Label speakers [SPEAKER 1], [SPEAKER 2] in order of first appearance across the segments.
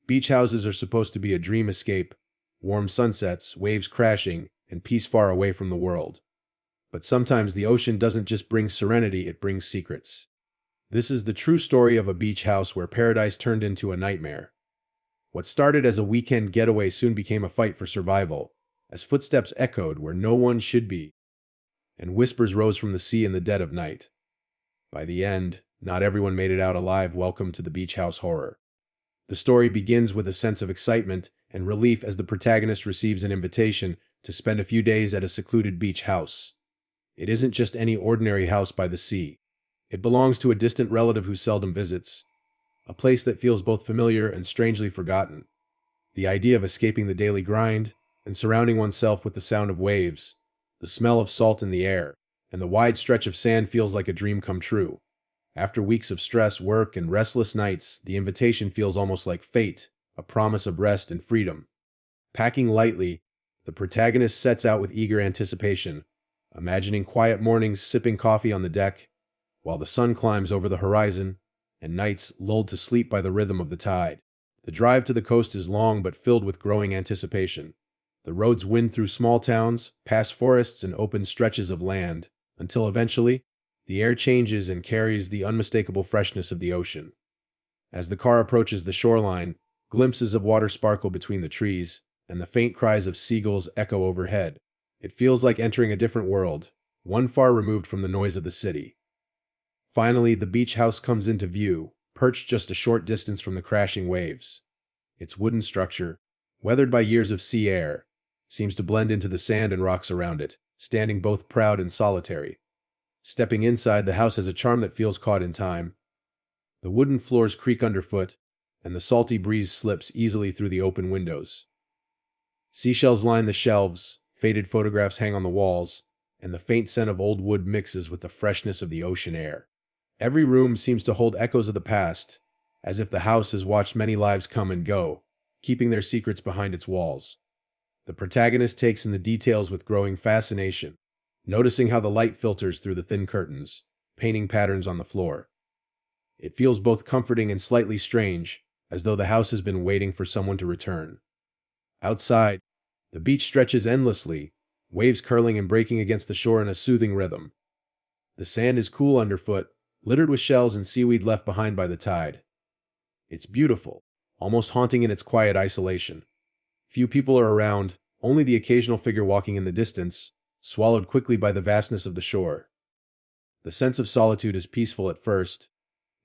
[SPEAKER 1] Beach houses are supposed to be a dream escape, warm sunsets, waves crashing, and peace far away from the world. But sometimes the ocean doesn't just bring serenity, it brings secrets. This is the true story of a beach house where paradise turned into a nightmare. What started as a weekend getaway soon became a fight for survival, as footsteps echoed where no one should be, and whispers rose from the sea in the dead of night. By the end, not everyone made it out alive. Welcome to the beach house horror. The story begins with a sense of excitement and relief as the protagonist receives an invitation to spend a few days at a secluded beach house. It isn't just any ordinary house by the sea. It belongs to a distant relative who seldom visits, a place that feels both familiar and strangely forgotten. The idea of escaping the daily grind and surrounding oneself with the sound of waves, the smell of salt in the air, and the wide stretch of sand feels like a dream come true. After weeks of stress, work, and restless nights, the invitation feels almost like fate, a promise of rest and freedom. Packing lightly, the protagonist sets out with eager anticipation, imagining quiet mornings sipping coffee on the deck, while the sun climbs over the horizon, and nights lulled to sleep by the rhythm of the tide. The drive to the coast is long but filled with growing anticipation. The roads wind through small towns, past forests and open stretches of land, until eventually, the air changes and carries the unmistakable freshness of the ocean. As the car approaches the shoreline, glimpses of water sparkle between the trees, and the faint cries of seagulls echo overhead. It feels like entering a different world, one far removed from the noise of the city. Finally, the beach house comes into view, perched just a short distance from the crashing waves. Its wooden structure, weathered by years of sea air, seems to blend into the sand and rocks around it, standing both proud and solitary. Stepping inside, the house has a charm that feels caught in time. The wooden floors creak underfoot, and the salty breeze slips easily through the open windows. Seashells line the shelves, faded photographs hang on the walls, and the faint scent of old wood mixes with the freshness of the ocean air. Every room seems to hold echoes of the past, as if the house has watched many lives come and go, keeping their secrets behind its walls. The protagonist takes in the details with growing fascination, noticing how the light filters through the thin curtains, painting patterns on the floor. It feels both comforting and slightly strange, as though the house has been waiting for someone to return. Outside, the beach stretches endlessly, waves curling and breaking against the shore in a soothing rhythm. The sand is cool underfoot, littered with shells and seaweed left behind by the tide. It's beautiful, almost haunting in its quiet isolation. Few people are around, only the occasional figure walking in the distance, swallowed quickly by the vastness of the shore. The sense of solitude is peaceful at first,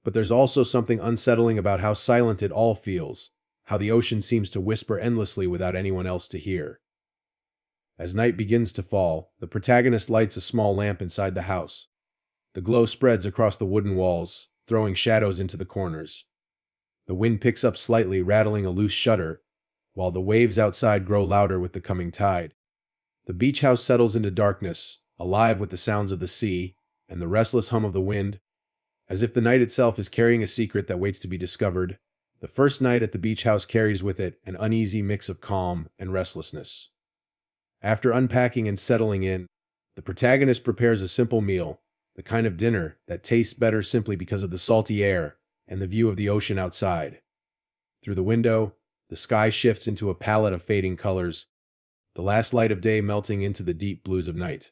[SPEAKER 1] but there's also something unsettling about how silent it all feels, how the ocean seems to whisper endlessly without anyone else to hear. As night begins to fall, the protagonist lights a small lamp inside the house. The glow spreads across the wooden walls, throwing shadows into the corners. The wind picks up slightly, rattling a loose shutter, while the waves outside grow louder with the coming tide. The beach house settles into darkness, alive with the sounds of the sea and the restless hum of the wind, as if the night itself is carrying a secret that waits to be discovered. The first night at the beach house carries with it an uneasy mix of calm and restlessness. After unpacking and settling in, the protagonist prepares a simple meal, the kind of dinner that tastes better simply because of the salty air and the view of the ocean outside. Through the window, the sky shifts into a palette of fading colors, the last light of day melting into the deep blues of night.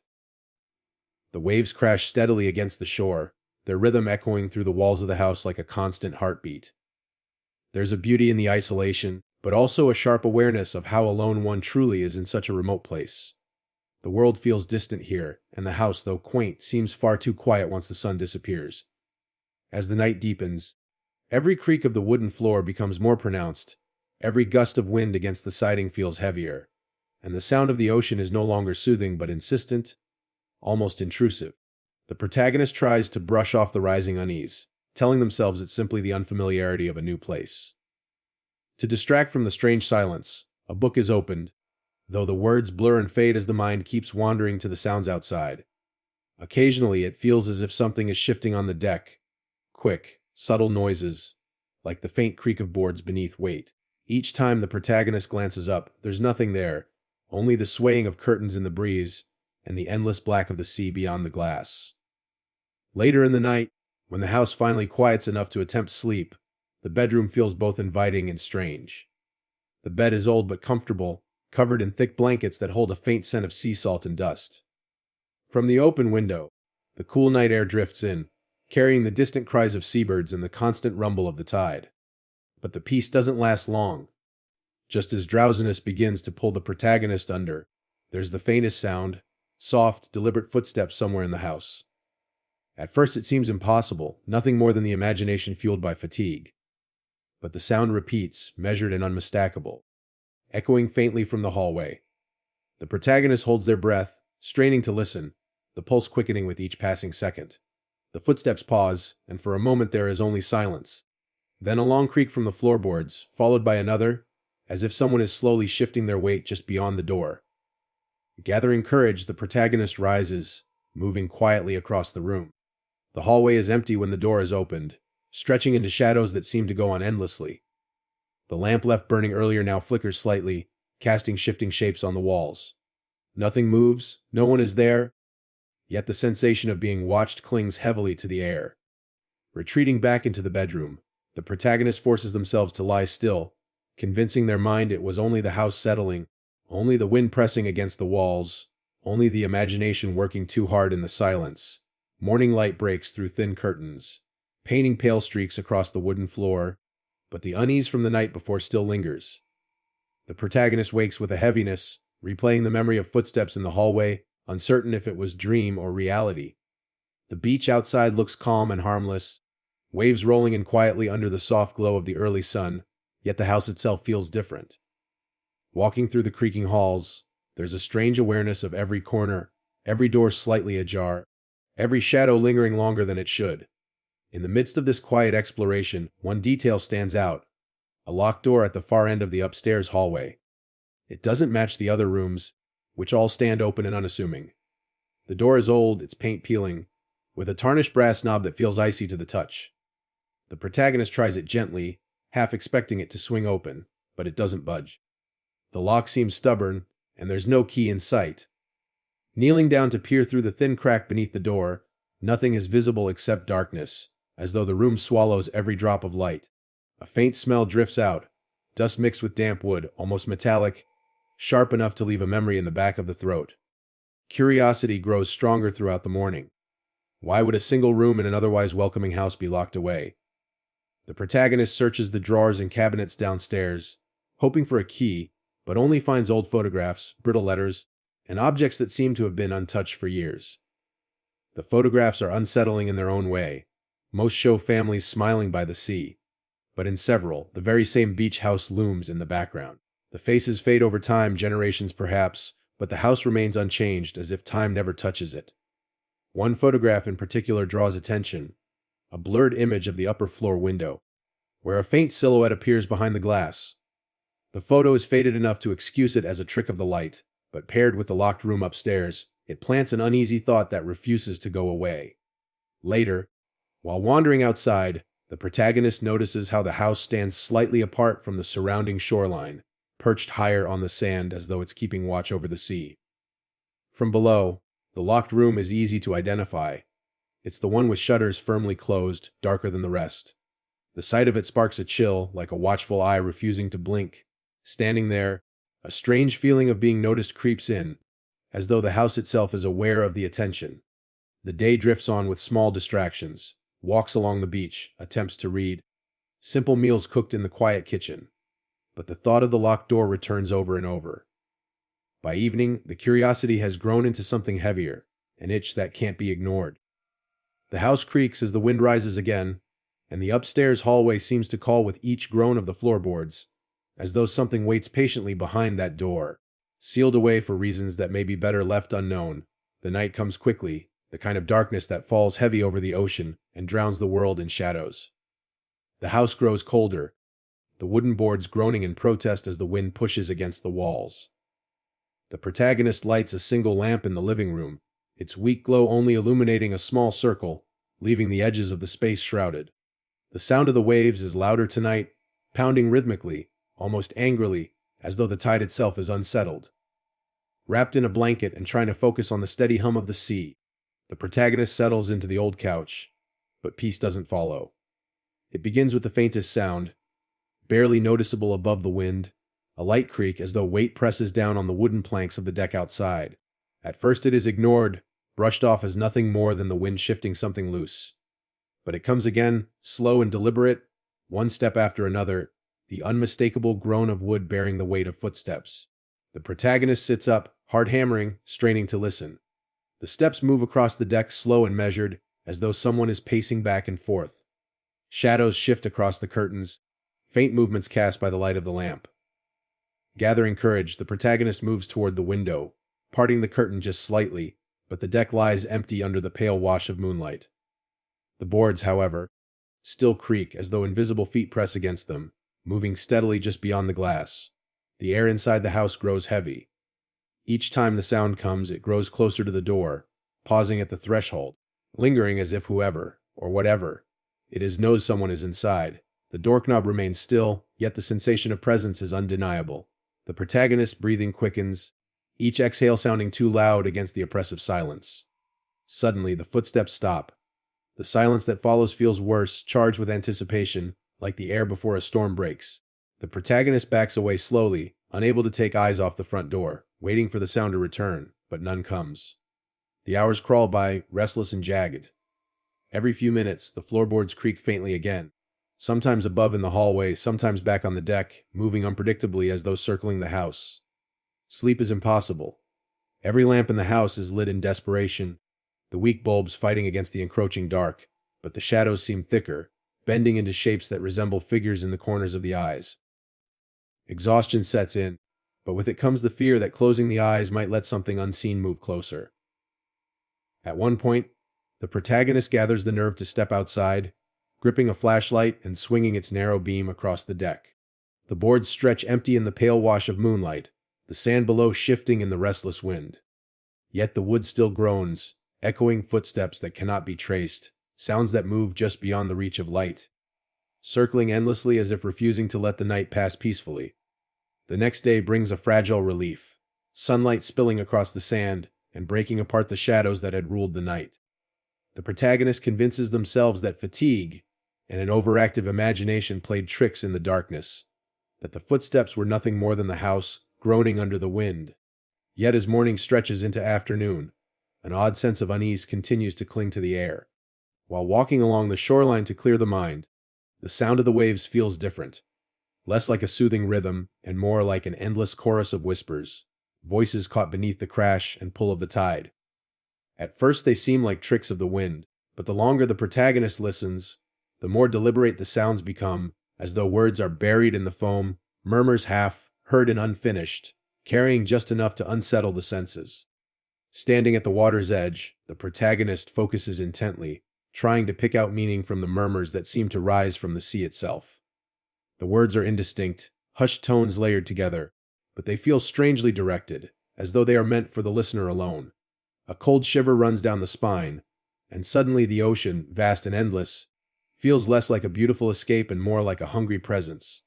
[SPEAKER 1] The waves crash steadily against the shore, their rhythm echoing through the walls of the house like a constant heartbeat. There's a beauty in the isolation, but also a sharp awareness of how alone one truly is in such a remote place. The world feels distant here, and the house, though quaint, seems far too quiet once the sun disappears. As the night deepens, every creak of the wooden floor becomes more pronounced, every gust of wind against the siding feels heavier, and the sound of the ocean is no longer soothing but insistent, almost intrusive. The protagonist tries to brush off the rising unease, telling themselves it's simply the unfamiliarity of a new place. To distract from the strange silence, a book is opened, though the words blur and fade as the mind keeps wandering to the sounds outside. Occasionally, it feels as if something is shifting on the deck, quick, subtle noises, like the faint creak of boards beneath weight. Each time the protagonist glances up, there's nothing there, only the swaying of curtains in the breeze and the endless black of the sea beyond the glass. Later in the night, when the house finally quiets enough to attempt sleep, The bedroom feels both inviting and strange. The bed is old but comfortable, covered in thick blankets that hold a faint scent of sea salt and dust. From the open window, the cool night air drifts in, carrying the distant cries of seabirds and the constant rumble of the tide. But the peace doesn't last long. Just as drowsiness begins to pull the protagonist under, there's the faintest sound, soft, deliberate footsteps somewhere in the house. At first it seems impossible, nothing more than the imagination fueled by fatigue. But the sound repeats, measured and unmistakable, echoing faintly from the hallway. The protagonist holds their breath, straining to listen, the pulse quickening with each passing second. The footsteps pause, and for a moment there is only silence. Then a long creak from the floorboards, followed by another, as if someone is slowly shifting their weight just beyond the door. Gathering courage, the protagonist rises, moving quietly across the room. The hallway is empty when the door is opened, stretching into shadows that seem to go on endlessly. The lamp left burning earlier now flickers slightly, casting shifting shapes on the walls. Nothing moves, no one is there, yet the sensation of being watched clings heavily to the air. Retreating back into the bedroom, the protagonist forces themselves to lie still, convincing their mind it was only the house settling, only the wind pressing against the walls, only the imagination working too hard in the silence. Morning light breaks through thin curtains, painting pale streaks across the wooden floor, but the unease from the night before still lingers. The protagonist wakes with a heaviness, replaying the memory of footsteps in the hallway, uncertain if it was dream or reality. The beach outside looks calm and harmless, waves rolling in quietly under the soft glow of the early sun, yet the house itself feels different. Walking through the creaking halls, there's a strange awareness of every corner, every door slightly ajar, every shadow lingering longer than it should. In the midst of this quiet exploration, one detail stands out: a locked door at the far end of the upstairs hallway. It doesn't match the other rooms, which all stand open and unassuming. The door is old, its paint peeling, with a tarnished brass knob that feels icy to the touch. The protagonist tries it gently, half expecting it to swing open, but it doesn't budge. The lock seems stubborn, and there's no key in sight. Kneeling down to peer through the thin crack beneath the door, nothing is visible except darkness, as though the room swallows every drop of light. A faint smell drifts out, dust mixed with damp wood, almost metallic, sharp enough to leave a memory in the back of the throat. Curiosity grows stronger throughout the morning. Why would a single room in an otherwise welcoming house be locked away? The protagonist searches the drawers and cabinets downstairs, hoping for a key, but only finds old photographs, brittle letters, and objects that seem to have been untouched for years. The photographs are unsettling in their own way. Most show families smiling by the sea, but in several, the very same beach house looms in the background. The faces fade over time, generations perhaps, but the house remains unchanged, as if time never touches it. One photograph in particular draws attention, a blurred image of the upper floor window, where a faint silhouette appears behind the glass. The photo is faded enough to excuse it as a trick of the light, but paired with the locked room upstairs, it plants an uneasy thought that refuses to go away. Later, while wandering outside, the protagonist notices how the house stands slightly apart from the surrounding shoreline, perched higher on the sand as though it's keeping watch over the sea. From below, the locked room is easy to identify. It's the one with shutters firmly closed, darker than the rest. The sight of it sparks a chill, like a watchful eye refusing to blink. Standing there, a strange feeling of being noticed creeps in, as though the house itself is aware of the attention. The day drifts on with small distractions, walks along the beach, attempts to read, simple meals cooked in the quiet kitchen. But the thought of the locked door returns over and over. By evening, the curiosity has grown into something heavier, an itch that can't be ignored. The house creaks as the wind rises again, and the upstairs hallway seems to call with each groan of the floorboards, as though something waits patiently behind that door, sealed away for reasons that may be better left unknown. The night comes quickly, the kind of darkness that falls heavy over the ocean and drowns the world in shadows. The house grows colder, the wooden boards groaning in protest as the wind pushes against the walls. The protagonist lights a single lamp in the living room, its weak glow only illuminating a small circle, leaving the edges of the space shrouded. The sound of the waves is louder tonight, pounding rhythmically, almost angrily, as though the tide itself is unsettled. Wrapped in a blanket and trying to focus on the steady hum of the sea, the protagonist settles into the old couch, but peace doesn't follow. It begins with the faintest sound, barely noticeable above the wind, a light creak as though weight presses down on the wooden planks of the deck outside. At first it is ignored, brushed off as nothing more than the wind shifting something loose. But it comes again, slow and deliberate, one step after another, the unmistakable groan of wood bearing the weight of footsteps. The protagonist sits up, hard hammering, straining to listen. The steps move across the deck slow and measured, as though someone is pacing back and forth. Shadows shift across the curtains, faint movements cast by the light of the lamp. Gathering courage, the protagonist moves toward the window, parting the curtain just slightly, but the deck lies empty under the pale wash of moonlight. The boards, however, still creak as though invisible feet press against them, moving steadily just beyond the glass. The air inside the house grows heavy. Each time the sound comes, it grows closer to the door, pausing at the threshold, lingering as if whoever, or whatever it is, knows someone is inside. The doorknob remains still, yet the sensation of presence is undeniable. The protagonist's breathing quickens, each exhale sounding too loud against the oppressive silence. Suddenly, the footsteps stop. The silence that follows feels worse, charged with anticipation, like the air before a storm breaks. The protagonist backs away slowly, unable to take eyes off the front door, waiting for the sound to return, but none comes. The hours crawl by, restless and jagged. Every few minutes, the floorboards creak faintly again, sometimes above in the hallway, sometimes back on the deck, moving unpredictably as though circling the house. Sleep is impossible. Every lamp in the house is lit in desperation, the weak bulbs fighting against the encroaching dark, but the shadows seem thicker, bending into shapes that resemble figures in the corners of the eyes. Exhaustion sets in, but with it comes the fear that closing the eyes might let something unseen move closer. At one point, the protagonist gathers the nerve to step outside, gripping a flashlight and swinging its narrow beam across the deck. The boards stretch empty in the pale wash of moonlight, the sand below shifting in the restless wind. Yet the wood still groans, echoing footsteps that cannot be traced, sounds that move just beyond the reach of light, circling endlessly as if refusing to let the night pass peacefully. The next day brings a fragile relief, sunlight spilling across the sand and breaking apart the shadows that had ruled the night. The protagonist convinces themselves that fatigue and an overactive imagination played tricks in the darkness, that the footsteps were nothing more than the house groaning under the wind. Yet as morning stretches into afternoon, an odd sense of unease continues to cling to the air. While walking along the shoreline to clear the mind, the sound of the waves feels different, less like a soothing rhythm and more like an endless chorus of whispers, voices caught beneath the crash and pull of the tide. At first they seem like tricks of the wind, but the longer the protagonist listens, the more deliberate the sounds become, as though words are buried in the foam, murmurs half heard and unfinished, carrying just enough to unsettle the senses. Standing at the water's edge, the protagonist focuses intently, trying to pick out meaning from the murmurs that seem to rise from the sea itself. The words are indistinct, hushed tones layered together, but they feel strangely directed, as though they are meant for the listener alone. A cold shiver runs down the spine, and suddenly the ocean, vast and endless, feels less like a beautiful escape and more like a hungry presence.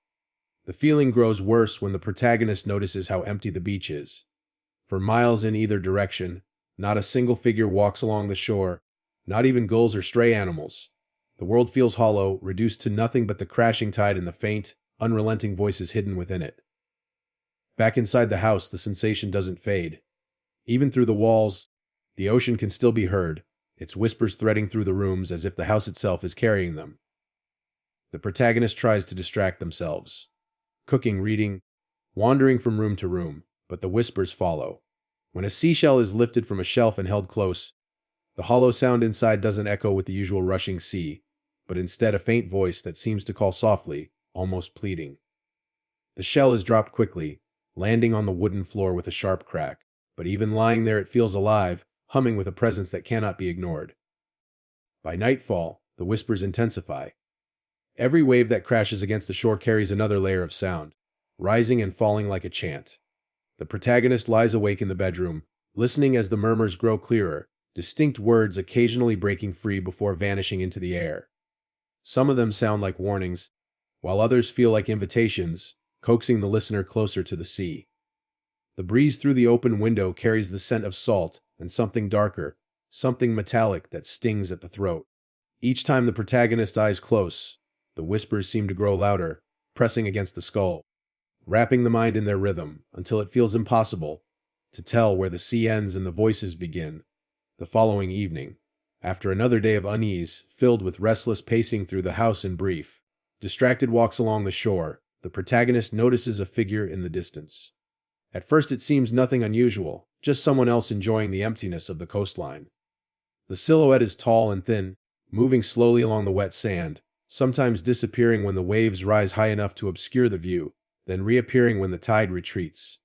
[SPEAKER 1] The feeling grows worse when the protagonist notices how empty the beach is. For miles in either direction, not a single figure walks along the shore, not even gulls or stray animals. The world feels hollow, reduced to nothing but the crashing tide and the faint, unrelenting voices hidden within it. Back inside the house, the sensation doesn't fade. Even through the walls, the ocean can still be heard, its whispers threading through the rooms as if the house itself is carrying them. The protagonist tries to distract themselves, cooking, reading, wandering from room to room, but the whispers follow. When a seashell is lifted from a shelf and held close, the hollow sound inside doesn't echo with the usual rushing sea, but instead a faint voice that seems to call softly, almost pleading. The shell is dropped quickly, landing on the wooden floor with a sharp crack, but even lying there it feels alive, humming with a presence that cannot be ignored. By nightfall, the whispers intensify. Every wave that crashes against the shore carries another layer of sound, rising and falling like a chant. The protagonist lies awake in the bedroom, listening as the murmurs grow clearer, distinct words occasionally breaking free before vanishing into the air. Some of them sound like warnings, while others feel like invitations, coaxing the listener closer to the sea. The breeze through the open window carries the scent of salt and something darker, something metallic that stings at the throat. Each time the protagonist eyes close, The whispers seem to grow louder, pressing against the skull, wrapping the mind in their rhythm until it feels impossible to tell where the sea ends and the voices begin. The following evening, after another day of unease, filled with restless pacing through the house and brief, distracted walks along the shore, the protagonist notices a figure in the distance. At first it seems nothing unusual, just someone else enjoying the emptiness of the coastline. The silhouette is tall and thin, moving slowly along the wet sand, sometimes disappearing when the waves rise high enough to obscure the view, then reappearing when the tide retreats.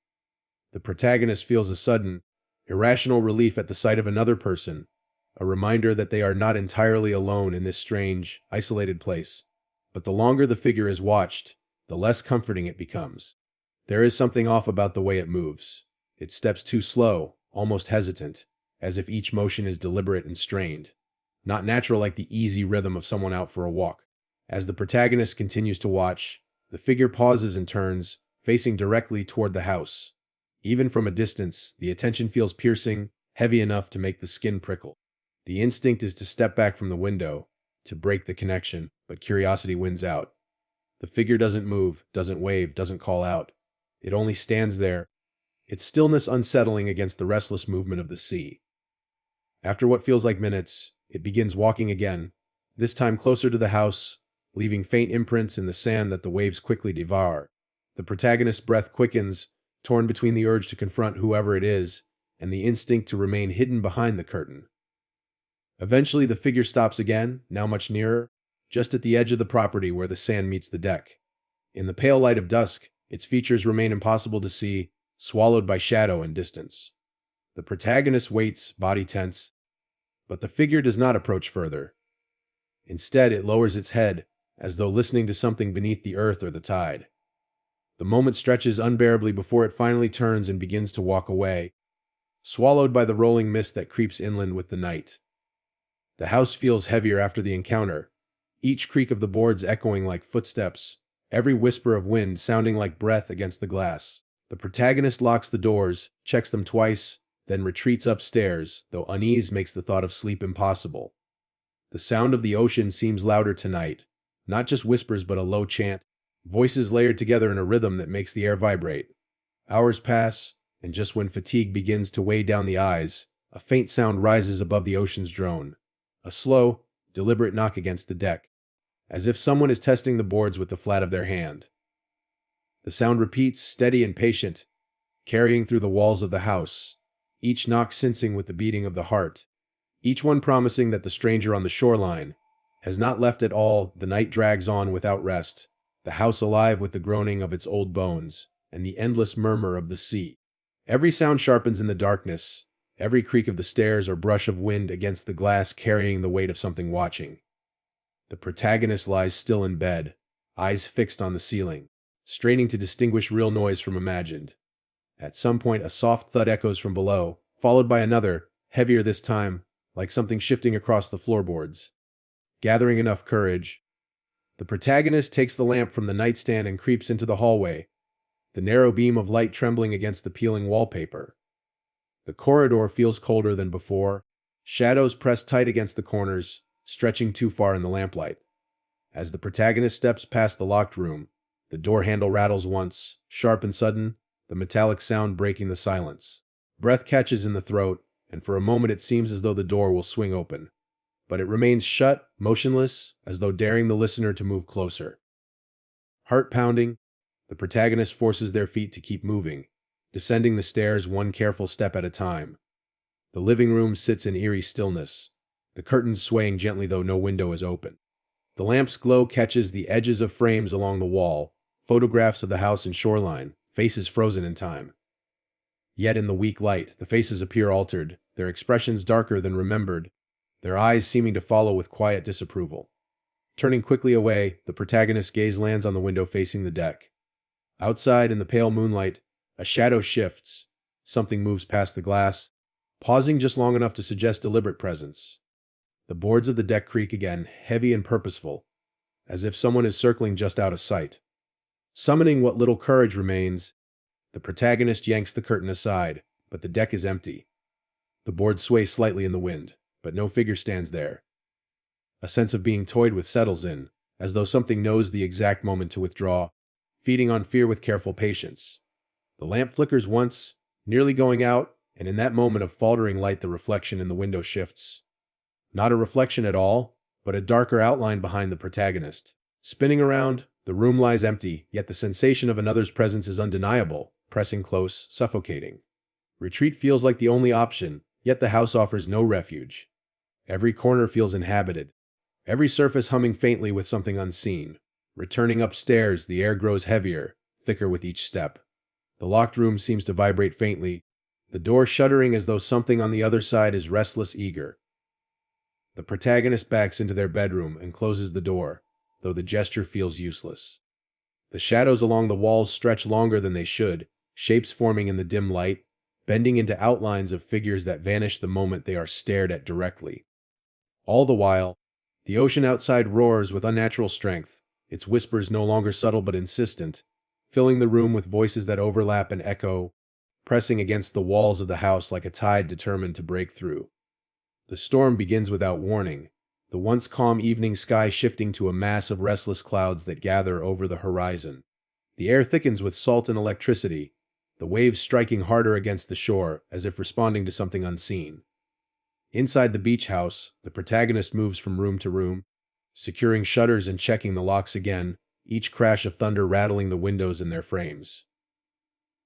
[SPEAKER 1] The protagonist feels a sudden, irrational relief at the sight of another person, a reminder that they are not entirely alone in this strange, isolated place. But the longer the figure is watched, the less comforting it becomes. There is something off about the way it moves. It steps too slow, almost hesitant, as if each motion is deliberate and strained, not natural like the easy rhythm of someone out for a walk. As the protagonist continues to watch, the figure pauses and turns, facing directly toward the house. Even from a distance, the attention feels piercing, heavy enough to make the skin prickle. The instinct is to step back from the window, to break the connection, but curiosity wins out. The figure doesn't move, doesn't wave, doesn't call out. It only stands there, its stillness unsettling against the restless movement of the sea. After what feels like minutes, it begins walking again, this time closer to the house, leaving faint imprints in the sand that the waves quickly devour. The protagonist's breath quickens, torn between the urge to confront whoever it is and the instinct to remain hidden behind the curtain. Eventually, the figure stops again, now much nearer, just at the edge of the property where the sand meets the deck. In the pale light of dusk, its features remain impossible to see, swallowed by shadow and distance. The protagonist waits, body tense, but the figure does not approach further. Instead, it lowers its head, as though listening to something beneath the earth or the tide. The moment stretches unbearably before it finally turns and begins to walk away, swallowed by the rolling mist that creeps inland with the night. The house feels heavier after the encounter, each creak of the boards echoing like footsteps, every whisper of wind sounding like breath against the glass. The protagonist locks the doors, checks them twice, then retreats upstairs, though unease makes the thought of sleep impossible. The sound of the ocean seems louder tonight, not just whispers but a low chant, voices layered together in a rhythm that makes the air vibrate. Hours pass, and just when fatigue begins to weigh down the eyes, a faint sound rises above the ocean's drone. A slow, deliberate knock against the deck, as if someone is testing the boards with the flat of their hand. The sound repeats, steady and patient, carrying through the walls of the house, each knock syncing with the beating of the heart, each one promising that the stranger on the shoreline has not left at all. The night drags on without rest, the house alive with the groaning of its old bones and the endless murmur of the sea. Every sound sharpens in the darkness, every creak of the stairs or brush of wind against the glass carrying the weight of something watching. The protagonist lies still in bed, eyes fixed on the ceiling, straining to distinguish real noise from imagined. At some point, a soft thud echoes from below, followed by another, heavier this time, like something shifting across the floorboards. Gathering enough courage, the protagonist takes the lamp from the nightstand and creeps into the hallway, the narrow beam of light trembling against the peeling wallpaper. The corridor feels colder than before, shadows press tight against the corners, stretching too far in the lamplight. As the protagonist steps past the locked room, the door handle rattles once, sharp and sudden, the metallic sound breaking the silence. Breath catches in the throat, and for a moment it seems as though the door will swing open. But it remains shut, motionless, as though daring the listener to move closer. Heart pounding, the protagonist forces their feet to keep moving, descending the stairs one careful step at a time. The living room sits in eerie stillness, the curtains swaying gently though no window is open. The lamp's glow catches the edges of frames along the wall, photographs of the house and shoreline, faces frozen in time. Yet in the weak light, the faces appear altered, their expressions darker than remembered, their eyes seeming to follow with quiet disapproval. Turning quickly away, the protagonist's gaze lands on the window facing the deck. Outside, in the pale moonlight, a shadow shifts, something moves past the glass, pausing just long enough to suggest deliberate presence. The boards of the deck creak again, heavy and purposeful, as if someone is circling just out of sight. Summoning what little courage remains, the protagonist yanks the curtain aside, but the deck is empty. The boards sway slightly in the wind, but no figure stands there. A sense of being toyed with settles in, as though something knows the exact moment to withdraw, feeding on fear with careful patience. The lamp flickers once, nearly going out, and in that moment of faltering light the reflection in the window shifts. Not a reflection at all, but a darker outline behind the protagonist. Spinning around, the room lies empty, yet the sensation of another's presence is undeniable, pressing close, suffocating. Retreat feels like the only option, yet the house offers no refuge. Every corner feels inhabited, every surface humming faintly with something unseen. Returning upstairs, the air grows heavier, thicker with each step. The locked room seems to vibrate faintly, the door shuddering as though something on the other side is restless, eager. The protagonist backs into their bedroom and closes the door, though the gesture feels useless. The shadows along the walls stretch longer than they should, shapes forming in the dim light, bending into outlines of figures that vanish the moment they are stared at directly. All the while, the ocean outside roars with unnatural strength, its whispers no longer subtle but insistent, filling the room with voices that overlap and echo, pressing against the walls of the house like a tide determined to break through. The storm begins without warning, the once calm evening sky shifting to a mass of restless clouds that gather over the horizon. The air thickens with salt and electricity, the waves striking harder against the shore as if responding to something unseen. Inside the beach house, the protagonist moves from room to room, securing shutters and checking the locks again, each crash of thunder rattling the windows in their frames.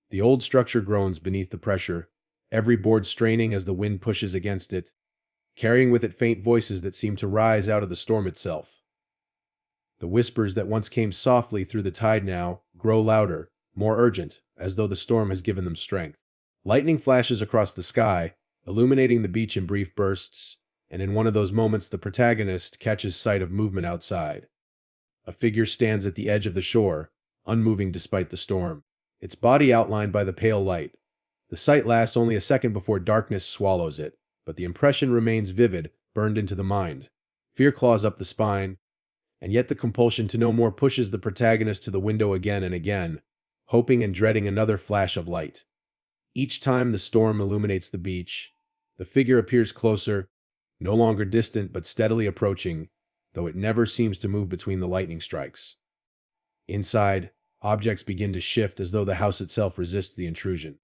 [SPEAKER 1] The old structure groans beneath the pressure, every board straining as the wind pushes against it, carrying with it faint voices that seem to rise out of the storm itself. The whispers that once came softly through the tide now grow louder, more urgent, as though the storm has given them strength. Lightning flashes across the sky, illuminating the beach in brief bursts, and in one of those moments the protagonist catches sight of movement outside. A figure stands at the edge of the shore, unmoving despite the storm, its body outlined by the pale light. The sight lasts only a second before darkness swallows it, but the impression remains vivid, burned into the mind. Fear claws up the spine, and yet the compulsion to know more pushes the protagonist to the window again and again, hoping and dreading another flash of light. Each time the storm illuminates the beach, the figure appears closer, no longer distant but steadily approaching, though it never seems to move between the lightning strikes. Inside, objects begin to shift as though the house itself resists the intrusion.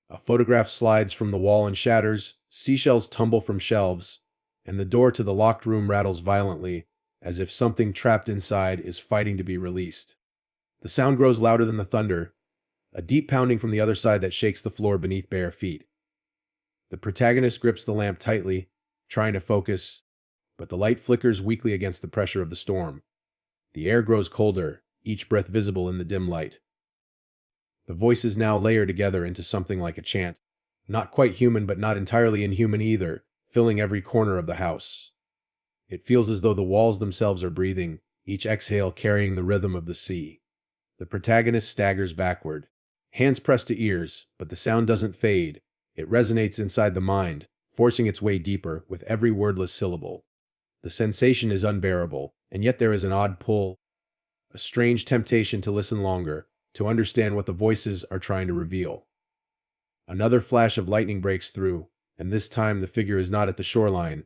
[SPEAKER 1] A photograph slides from the wall and shatters, seashells tumble from shelves, and the door to the locked room rattles violently, as if something trapped inside is fighting to be released. The sound grows louder than the thunder, a deep pounding from the other side that shakes the floor beneath bare feet. The protagonist grips the lamp tightly, trying to focus, but the light flickers weakly against the pressure of the storm. The air grows colder, each breath visible in the dim light. The voices now layer together into something like a chant, not quite human but not entirely inhuman either, filling every corner of the house. It feels as though the walls themselves are breathing, each exhale carrying the rhythm of the sea. The protagonist staggers backward, hands pressed to ears, but the sound doesn't fade. It resonates inside the mind, forcing its way deeper with every wordless syllable. The sensation is unbearable, and yet there is an odd pull, a strange temptation to listen longer, to understand what the voices are trying to reveal. Another flash of lightning breaks through, and this time the figure is not at the shoreline,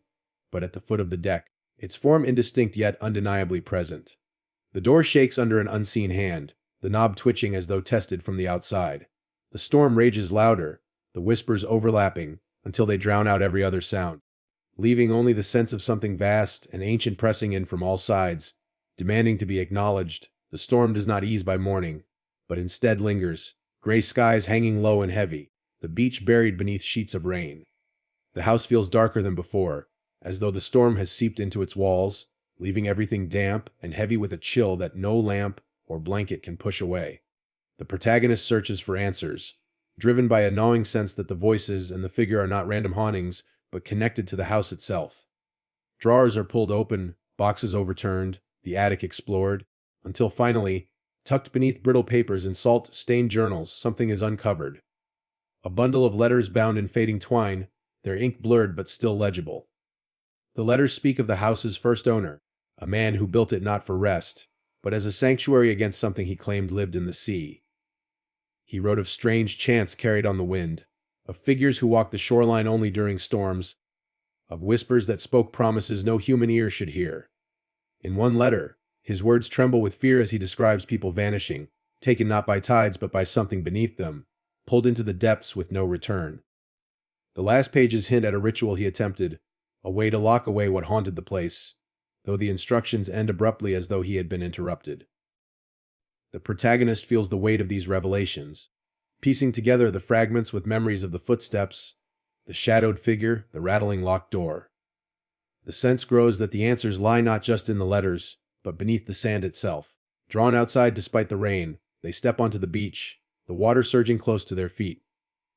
[SPEAKER 1] but at the foot of the deck, its form indistinct yet undeniably present. The door shakes under an unseen hand, the knob twitching as though tested from the outside. The storm rages louder, the whispers overlapping, until they drown out every other sound, leaving only the sense of something vast and ancient pressing in from all sides, demanding to be acknowledged. The storm does not ease by morning, but instead lingers, gray skies hanging low and heavy, the beach buried beneath sheets of rain. The house feels darker than before, as though the storm has seeped into its walls, leaving everything damp and heavy with a chill that no lamp or blanket can push away. The protagonist searches for answers, driven by a gnawing sense that the voices and the figure are not random hauntings, but connected to the house itself. Drawers are pulled open, boxes overturned, the attic explored, until finally, tucked beneath brittle papers and salt-stained journals, something is uncovered. A bundle of letters bound in fading twine, their ink blurred but still legible. The letters speak of the house's first owner, a man who built it not for rest, but as a sanctuary against something he claimed lived in the sea. He wrote of strange chants carried on the wind, of figures who walked the shoreline only during storms, of whispers that spoke promises no human ear should hear. In one letter, His words tremble with fear as he describes people vanishing, taken not by tides but by something beneath them, pulled into the depths with no return. The last pages hint at a ritual he attempted, a way to lock away what haunted the place, though the instructions end abruptly as though he had been interrupted. The protagonist feels the weight of these revelations, piecing together the fragments with memories of the footsteps, the shadowed figure, the rattling locked door. The sense grows that the answers lie not just in the letters, but beneath the sand itself. Drawn outside despite the rain, they step onto the beach, the water surging close to their feet.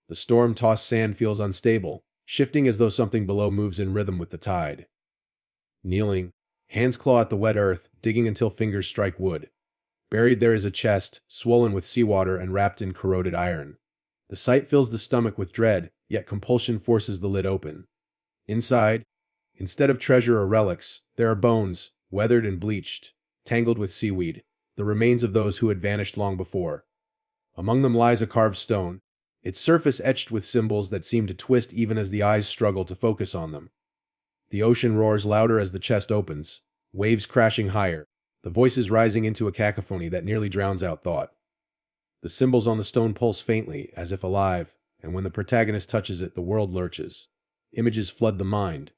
[SPEAKER 1] The storm-tossed sand feels unstable, shifting as though something below moves in rhythm with the tide. Kneeling, hands claw at the wet earth, digging until fingers strike wood. Buried there is a chest, swollen with seawater and wrapped in corroded iron. The sight fills the stomach with dread, yet compulsion forces the lid open. Inside, instead of treasure or relics, there are bones, weathered and bleached, tangled with seaweed, the remains of those who had vanished long before. Among them lies a carved stone, its surface etched with symbols that seem to twist even as the eyes struggle to focus on them. The ocean roars louder as the chest opens, waves crashing higher, the voices rising into a cacophony that nearly drowns out thought. The symbols on the stone pulse faintly, as if alive, and when the protagonist touches it, the world lurches. Images flood the mind,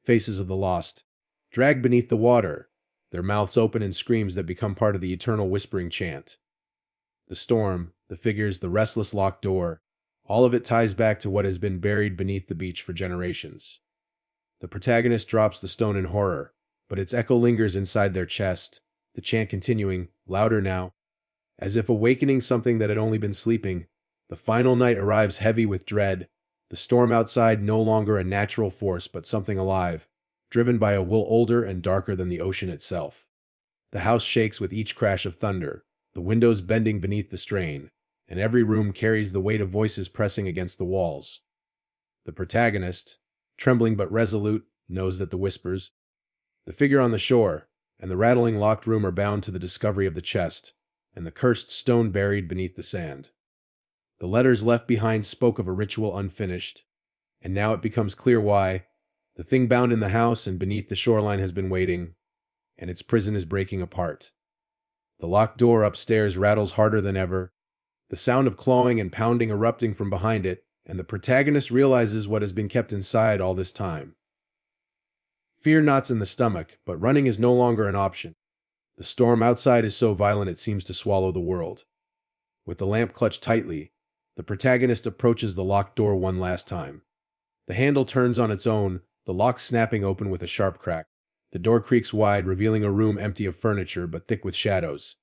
[SPEAKER 1] faces of the lost, dragged beneath the water, their mouths open in screams that become part of the eternal whispering chant. The storm, the figures, the restless locked door, all of it ties back to what has been buried beneath the beach for generations. The protagonist drops the stone in horror, but its echo lingers inside their chest, the chant continuing, louder now. As if awakening something that had only been sleeping, the final night arrives heavy with dread, the storm outside no longer a natural force but something alive, driven by a will older and darker than the ocean itself. The house shakes with each crash of thunder, the windows bending beneath the strain, and every room carries the weight of voices pressing against the walls. The protagonist, trembling but resolute, knows that the whispers, the figure on the shore, and the rattling locked room are bound to the discovery of the chest, and the cursed stone buried beneath the sand. The letters left behind spoke of a ritual unfinished, and now it becomes clear why. The thing bound in the house and beneath the shoreline has been waiting, and its prison is breaking apart. The locked door upstairs rattles harder than ever, the sound of clawing and pounding erupting from behind it, and the protagonist realizes what has been kept inside all this time. Fear knots in the stomach, but running is no longer an option. The storm outside is so violent it seems to swallow the world. With the lamp clutched tightly, the protagonist approaches the locked door one last time. The handle turns on its own, the lock snapping open with a sharp crack. The door creaks wide, revealing a room empty of furniture but thick with shadows.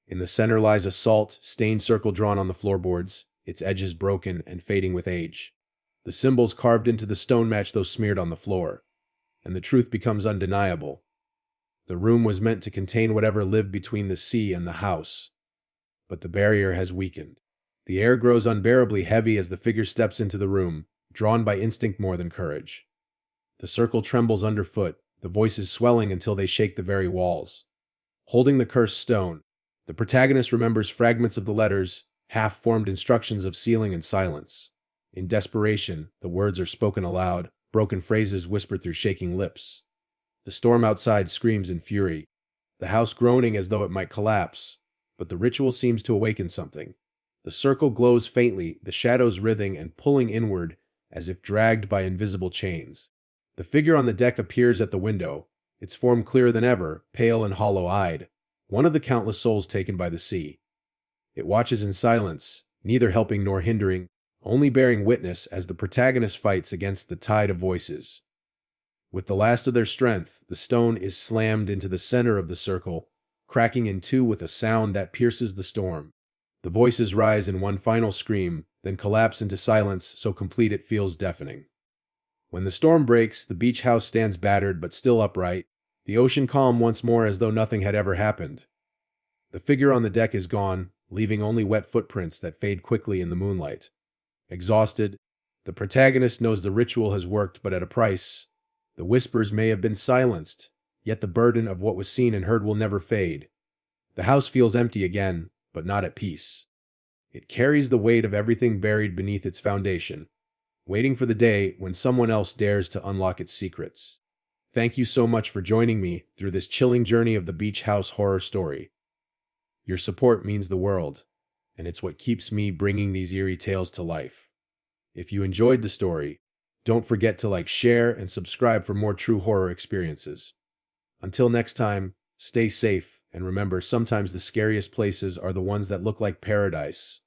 [SPEAKER 1] In the center lies a salt, stained circle drawn on the floorboards, its edges broken and fading with age. The symbols carved into the stone match those smeared on the floor, and the truth becomes undeniable. The room was meant to contain whatever lived between the sea and the house, but the barrier has weakened. The air grows unbearably heavy as the figure steps into the room, drawn by instinct more than courage. The circle trembles underfoot, the voices swelling until they shake the very walls. Holding the cursed stone, the protagonist remembers fragments of the letters, half-formed instructions of sealing and silence. In desperation, the words are spoken aloud, broken phrases whispered through shaking lips. The storm outside screams in fury, the house groaning as though it might collapse, but the ritual seems to awaken something. The circle glows faintly, the shadows writhing and pulling inward as if dragged by invisible chains. The figure on the deck appears at the window, its form clearer than ever, pale and hollow-eyed, one of the countless souls taken by the sea. It watches in silence, neither helping nor hindering, only bearing witness as the protagonist fights against the tide of voices. With the last of their strength, the stone is slammed into the center of the circle, cracking in two with a sound that pierces the storm. The voices rise in one final scream, then collapse into silence so complete it feels deafening. When the storm breaks, the beach house stands battered but still upright, the ocean calm once more as though nothing had ever happened. The figure on the deck is gone, leaving only wet footprints that fade quickly in the moonlight. Exhausted, the protagonist knows the ritual has worked, but at a price. The whispers may have been silenced, yet the burden of what was seen and heard will never fade. The house feels empty again, but not at peace. It carries the weight of everything buried beneath its foundation, waiting for the day when someone else dares to unlock its secrets. Thank you so much for joining me through this chilling journey of the beach house horror story. Your support means the world, and it's what keeps me bringing these eerie tales to life. If you enjoyed the story, don't forget to like, share, and subscribe for more true horror experiences. Until next time, stay safe, and remember, sometimes the scariest places are the ones that look like paradise.